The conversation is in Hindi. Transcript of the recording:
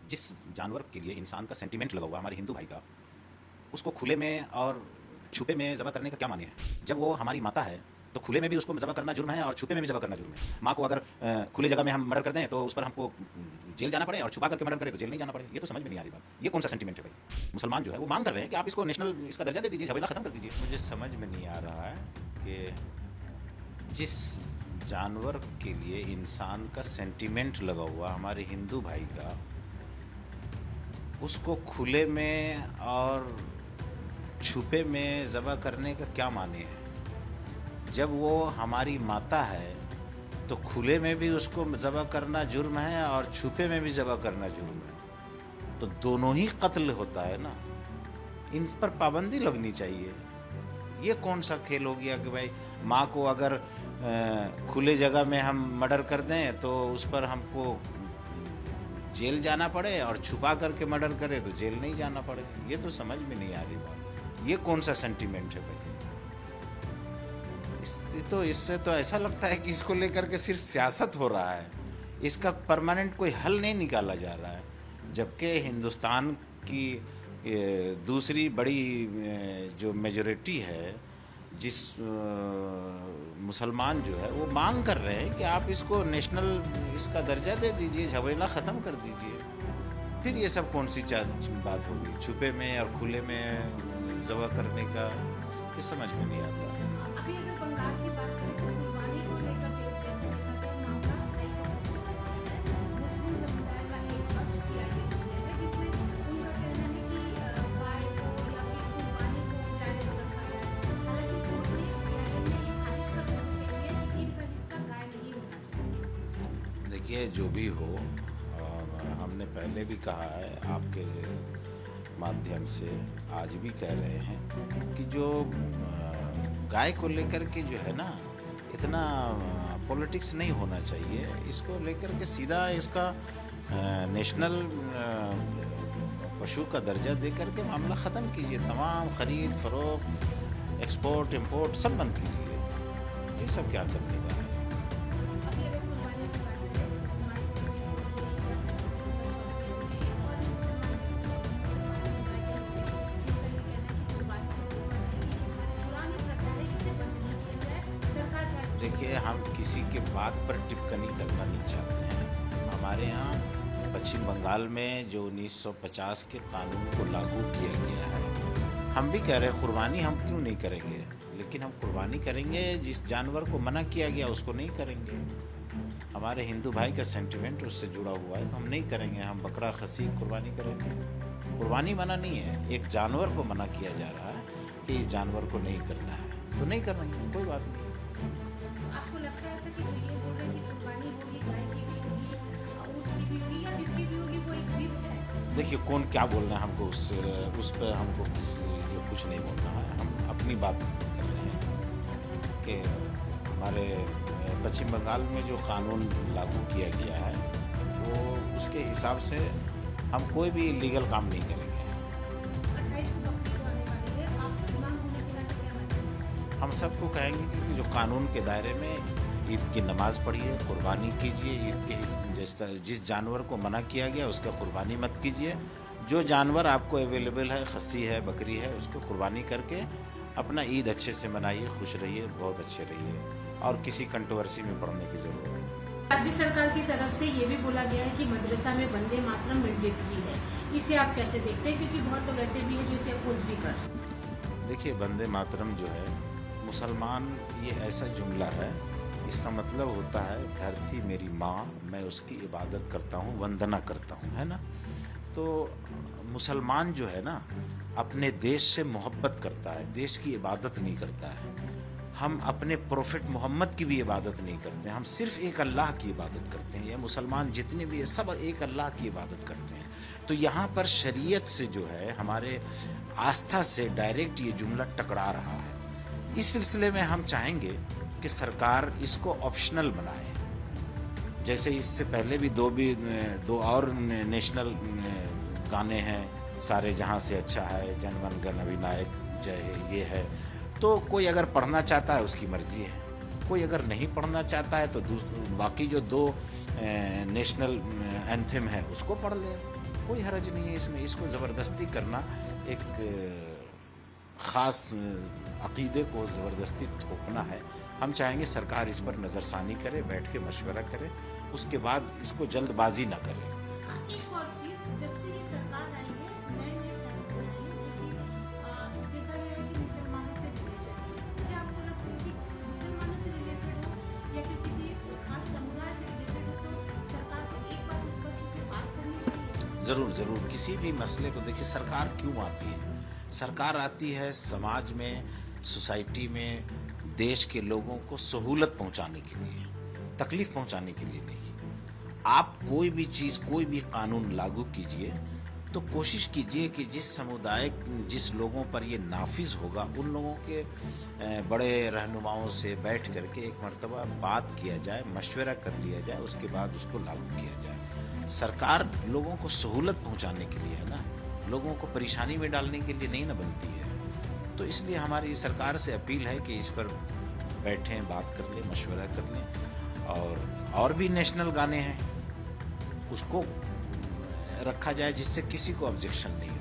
जिस जानवर के लिए इंसान का सेंटिमेंट लगा हुआ हमारे हिंदू भाई का, उसको खुले में और छुपे में ज़बह करने का क्या माने है। जब वो हमारी माता है तो खुले में भी उसको ज़बह करना जुर्म है और छुपे में भी ज़बह करना जुर्म है। माँ को अगर खुले जगह में हम मर्डर कर दें तो उस पर हमको जेल जाना पड़े और छुपा करके मर्डर करें तो जेल नहीं जाना पड़े। ये तो समझ में नहीं आ रही बात। ये कौन सा सेंटिमेंट है भाई। मुसलमान जो है वो मांग कर रहे हैं कि आप इसको नेशनल इसका दर्जा दे दीजिए, झमेला ख़त्म कर दीजिए। मुझे समझ में नहीं आ रहा है कि जिस जानवर के लिए इंसान का सेंटिमेंट लगा हुआ हमारे हिंदू भाई का, उसको खुले में और छुपे में ज़बह करने का क्या माने है। जब वो हमारी माता है तो खुले में भी उसको ज़बह करना जुर्म है और छुपे में भी ज़बह करना जुर्म है। तो दोनों ही कत्ल होता है ना। इन पर पाबंदी लगनी चाहिए। ये कौन सा खेल हो गया कि भाई माँ को अगर खुले जगह में हम मर्डर कर दें तो उस पर हमको जेल जाना पड़े और छुपा करके मर्डर करें तो जेल नहीं जाना पड़े। ये तो समझ में नहीं आ रही बात। ये कौन सा सेंटिमेंट है भाई। इससे तो ऐसा लगता है कि इसको लेकर के सिर्फ सियासत हो रहा है, इसका परमानेंट कोई हल नहीं निकाला जा रहा है। जबकि हिंदुस्तान की दूसरी बड़ी जो मेजॉरिटी है, जिस मुसलमान जो है वो मांग कर रहे हैं कि आप इसको नेशनल इसका दर्जा दे दीजिए, झमेला ख़त्म कर दीजिए। फिर ये सब कौन सी बात होगी, छुपे में और खुले में ज़बह करने का, ये समझ में नहीं आता। अभी अगर बंगाल की बात करें तो कुर्बानी को लेकर के जैसे मामला मुस्लिम समुदाय का एक पक्ष किया गया है जिसमें उनका कहना है कि गाय को या फिर कुर्बानी को जायज रखा जाए। हालांकि कोर्ट ने न्यायालय में ये खारिज कर दिया है कि ईद का हिस्सा गाय नहीं होना चाहिए। देखिए, जो भी हो, और हमने पहले भी कहा है आपके माध्यम से, आज भी कह रहे हैं कि जो गाय को लेकर के जो है ना, इतना पॉलिटिक्स नहीं होना चाहिए। इसको लेकर के सीधा इसका नेशनल पशु का दर्जा दे करके मामला ख़त्म कीजिए। तमाम ख़रीद फरोख्त, एक्सपोर्ट इंपोर्ट सब बंद कीजिए। ये सब क्या करने का है। अभी अगर कुर्बानी की बात करें तो हमारे देखिए, हम किसी के बात पर टिप्पणी करना नहीं चाहते हैं। हमारे यहाँ पश्चिम बंगाल में जो 1950 के कानून को लागू किया गया है, हम भी कह रहे हैं कुर्बानी हम क्यों नहीं करेंगे, लेकिन हम कुर्बानी करेंगे जिस जानवर को मना किया गया उसको नहीं करेंगे। हमारे हिंदू भाई का सेंटिमेंट उससे जुड़ा हुआ है तो हम नहीं करेंगे। हम बकरा खसी कुर्बानी करेंगे। कुर्बानी मना नहीं है, एक जानवर को मना किया जा रहा है कि इस जानवर को नहीं करना है तो नहीं करेंगे, कोई बात नहीं। आपको लगता है ऐसा कि जो ये बोल रहे हैं कि कुर्बानी होगी, गाय की भी होगी, ऊँट की भी होगी या जिसकी भी होगी वो एक जिद है? देखिए, कौन क्या बोल रहा है हमको उस पर हमको कुछ नहीं बोलना है। हम अपनी बात कर रहे हैं कि हमारे पश्चिम बंगाल में जो कानून लागू किया गया है वो उसके हिसाब से हम कोई भी इलीगल काम नहीं करेंगे। 28 को बकरीद आने वाली है, आप इमाम होने के नाते क्या मैसेज देंगे? हम सबको कहेंगे कि जो कानून के दायरे में ईद की नमाज़ पढ़िए, कुर्बानी कीजिए। ईद के जिस जानवर को मना किया गया उसका कुर्बानी मत कीजिए। जो जानवर आपको अवेलेबल है, खस्सी है, बकरी है, उसको कुर्बानी करके अपना ईद अच्छे से मनाइए, खुश रहिए, बहुत अच्छे रहिए और किसी कंट्रोवर्सी में पड़ने की ज़रूरत नहीं। राज्य सरकार की तरफ से ये भी बोला गया है कि मदरसा में वंदे मातरम मैंडेटरी है, इसे आप कैसे देखते हैं? क्योंकि बहुत लोग ऐसे भी हैं जो इसे अपोज भी कर रहे हैं। देखिए, वंदे मातरम जो है मुसलमान, ये ऐसा जुमला है, इसका मतलब होता है धरती मेरी माँ, मैं उसकी इबादत करता हूँ, वंदना करता हूँ, है ना। तो मुसलमान जो है ना अपने देश से मोहब्बत करता है, देश की इबादत नहीं करता है। हम अपने प्रोफेट मोहम्मद की भी इबादत नहीं करते हैं, हम सिर्फ एक अल्लाह की इबादत करते हैं। ये मुसलमान जितने भी है सब एक अल्लाह की इबादत करते हैं। तो यहाँ पर शरीयत से जो है, हमारे आस्था से डायरेक्ट ये जुमला टकरा रहा है। इस सिलसिले में हम चाहेंगे कि सरकार इसको ऑप्शनल बनाए। जैसे इससे पहले भी दो और नेशनल गाने हैं, सारे जहां से अच्छा है, जनगण गण अधिनायक जय, ये है। तो कोई अगर पढ़ना चाहता है उसकी मर्जी है, कोई अगर नहीं पढ़ना चाहता है तो बाकी जो दो नेशनल एंथम है उसको पढ़ ले। कोई हर्ज नहीं है इसमें। इसको ज़बरदस्ती करना एक ख़ास अक़ीदे को ज़बरदस्ती थोपना है। हम चाहेंगे सरकार इस पर नज़रसानी करे, बैठ के मशवरा करे, उसके बाद इसको जल्दबाजी ना करे। एक और चीज़, जब से ये सरकार आई है, नए-नए फैसले आए हैं, लेकिन देखा गया है कि मुसलमानों से रिलेटेड है। क्या आपको लगता है कि मुसलमानों से रिलेटेड हो या फिर किसी खास समुदाय से रिलेटेड हो, तो सरकार को एक बार उसको अच्छे से बात करनी चाहिए? ज़रूर, ज़रूर। किसी भी मसले को देखिए, सरकार क्यों आती है? सरकार आती है समाज में, सोसाइटी में, देश के लोगों को सहूलत पहुंचाने के लिए, तकलीफ पहुंचाने के लिए नहीं। आप कोई भी चीज़, कोई भी कानून लागू कीजिए तो कोशिश कीजिए कि जिस समुदाय, जिस लोगों पर ये नाफिज होगा, उन लोगों के बड़े रहनुमाओं से बैठ करके एक मर्तबा बात किया जाए, मशवरा कर लिया जाए, उसके बाद उसको लागू किया जाए। सरकार लोगों को सहूलत पहुंचाने के लिए है ना, लोगों को परेशानी में डालने के लिए नहीं ना बनती है। तो इसलिए हमारी सरकार से अपील है कि इस पर बैठें, बात कर लें, मशवरा कर लें। और भी नेशनल गाने हैं, उसको रखा जाए जिससे किसी को ऑब्जेक्शन नहीं हो।